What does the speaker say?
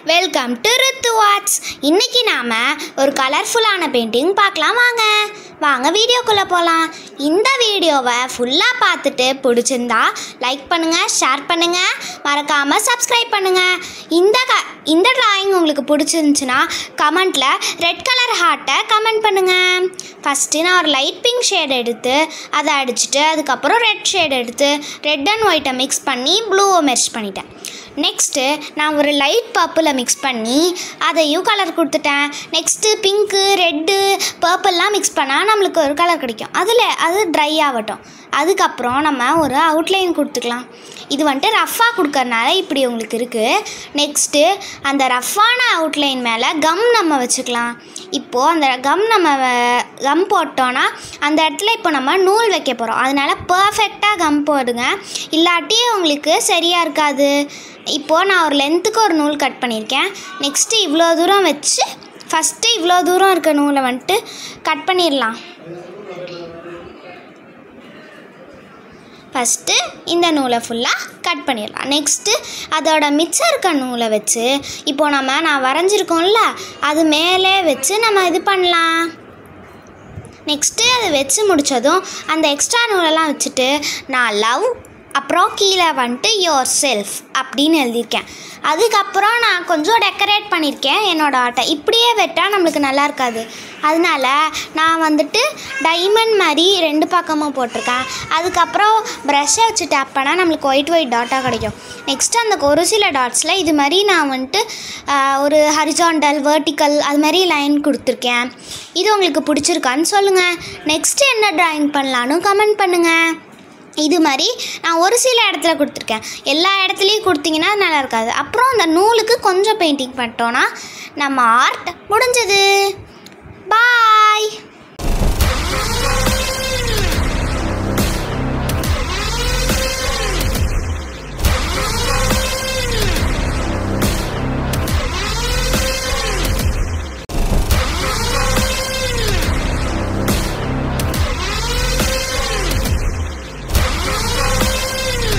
Welcome to Ritu watts. இன்றைக்கி நாம் ஒரு கலர்ஃபுல்லான பெயிண்டிங் பார்க்கலாம். வாங்க வீடியோக்குள்ளே போகலாம். இந்த வீடியோவை ஃபுல்லாக பார்த்துட்டு பிடிச்சிருந்தா லைக் பண்ணுங்கள், ஷேர் பண்ணுங்கள், மறக்காமல் சப்ஸ்கிரைப் பண்ணுங்கள். இந்த ட்ராயிங் உங்களுக்கு பிடிச்சிருந்துச்சுன்னா கமெண்ட்டில் ரெட் கலர் ஹார்ட்டை கமெண்ட் பண்ணுங்கள். ஃபஸ்ட்டு நான் ஒரு லைட் பிங்க் ஷேட் எடுத்து அதை அடிச்சுட்டு அதுக்கப்புறம் ரெட் ஷேட் எடுத்து ரெட் அண்ட் ஒயிட்டை மிக்ஸ் பண்ணி ப்ளூவை மெர்ஜ் பண்ணிட்டேன். நெக்ஸ்ட்டு நான் ஒரு லைட் பர்பிளை மிக்ஸ் பண்ணி அதையும் கலர் கொடுத்துட்டேன். நெக்ஸ்ட்டு பிங்க்கு, ரெட்டு, பர்பிள்லாம் மிக்ஸ் பண்ணால் நம்மளுக்கு ஒரு கலர் கிடைக்கும். அது ட்ரை ஆகட்டும். அதுக்கப்புறம் நம்ம ஒரு அவுட்லைன் கொடுத்துக்கலாம். இது ரஃப்பாக கொடுக்கறனால இப்படி உங்களுக்கு இருக்குது. நெக்ஸ்ட்டு அந்த ரஃப்பான அவுட்லைன் மேலே கம் நம்ம வச்சுக்கலாம். இப்போது அந்த கம் போட்டோன்னா அந்த இடத்துல இப்போ நம்ம நூல் வைக்க போகிறோம். அதனால் பர்ஃபெக்டாக கம் போடுங்க, இல்லாட்டி உங்களுக்கு சரியாக இருக்காது. இப்போது நான் ஒரு லென்த்துக்கு ஒரு நூல் கட் பண்ணியிருக்கேன். நெக்ஸ்ட்டு இவ்வளோ தூரம் வச்சு ஃபஸ்ட்டு இவ்வளோ தூரம் இருக்க நூலை கட் பண்ணிடலாம். ஃபஸ்ட்டு இந்த நூலை ஃபுல்லாக கட் பண்ணிடலாம். நெக்ஸ்ட்டு அதோட மிச்சம் இருக்க நூலை வச்சு இப்போது நான் வரைஞ்சிருக்கோம்ல அது மேலே வச்சு நம்ம இது பண்ணலாம். நெக்ஸ்ட்டு அதை வச்சு முடித்ததும் அந்த எக்ஸ்ட்ரா நூலெல்லாம் வச்சுட்டு நான் லவ் அப்புறம் கீழே யோர் செல்ஃப் அப்படின்னு எழுதியிருக்கேன். அதுக்கப்புறம் நான் கொஞ்சம் டெக்கரேட் பண்ணியிருக்கேன் என்னோடய ஆர்ட்டை. இப்படியே வெட்டால் நம்மளுக்கு நல்லா இருக்காது. அதனால நான் டைமண்ட் மாதிரி ரெண்டு பக்கமும் போட்டிருக்கேன். அதுக்கப்புறம் ப்ரஷ்ஷை வச்சு டேப் பண்ணால் நம்மளுக்கு ஒயிட் டாட்டாக கிடைக்கும். நெக்ஸ்ட்டு அந்த ஒரு சில டாட்ஸில் இது மாதிரி நான் ஒரு ஹரிசாண்டல், வெர்டிக்கல் அது மாதிரி லைன் கொடுத்துருக்கேன். இது உங்களுக்கு பிடிச்சிருக்கான்னு சொல்லுங்கள். நெக்ஸ்ட்டு என்ன ட்ராயிங் பண்ணலான்னு கமெண்ட் பண்ணுங்கள். இது மாதிரி நான் ஒரு சில இடத்துல கொடுத்துருக்கேன். எல்லா இடத்துலையும் கொடுத்தீங்கன்னா நல்லா இருக்காது. அப்புறம் அந்த நூலுக்கு கொஞ்சம் பெயிண்டிங் பண்ணிட்டோன்னா நம்ம ஆர்ட் முடிஞ்சது. பாய்.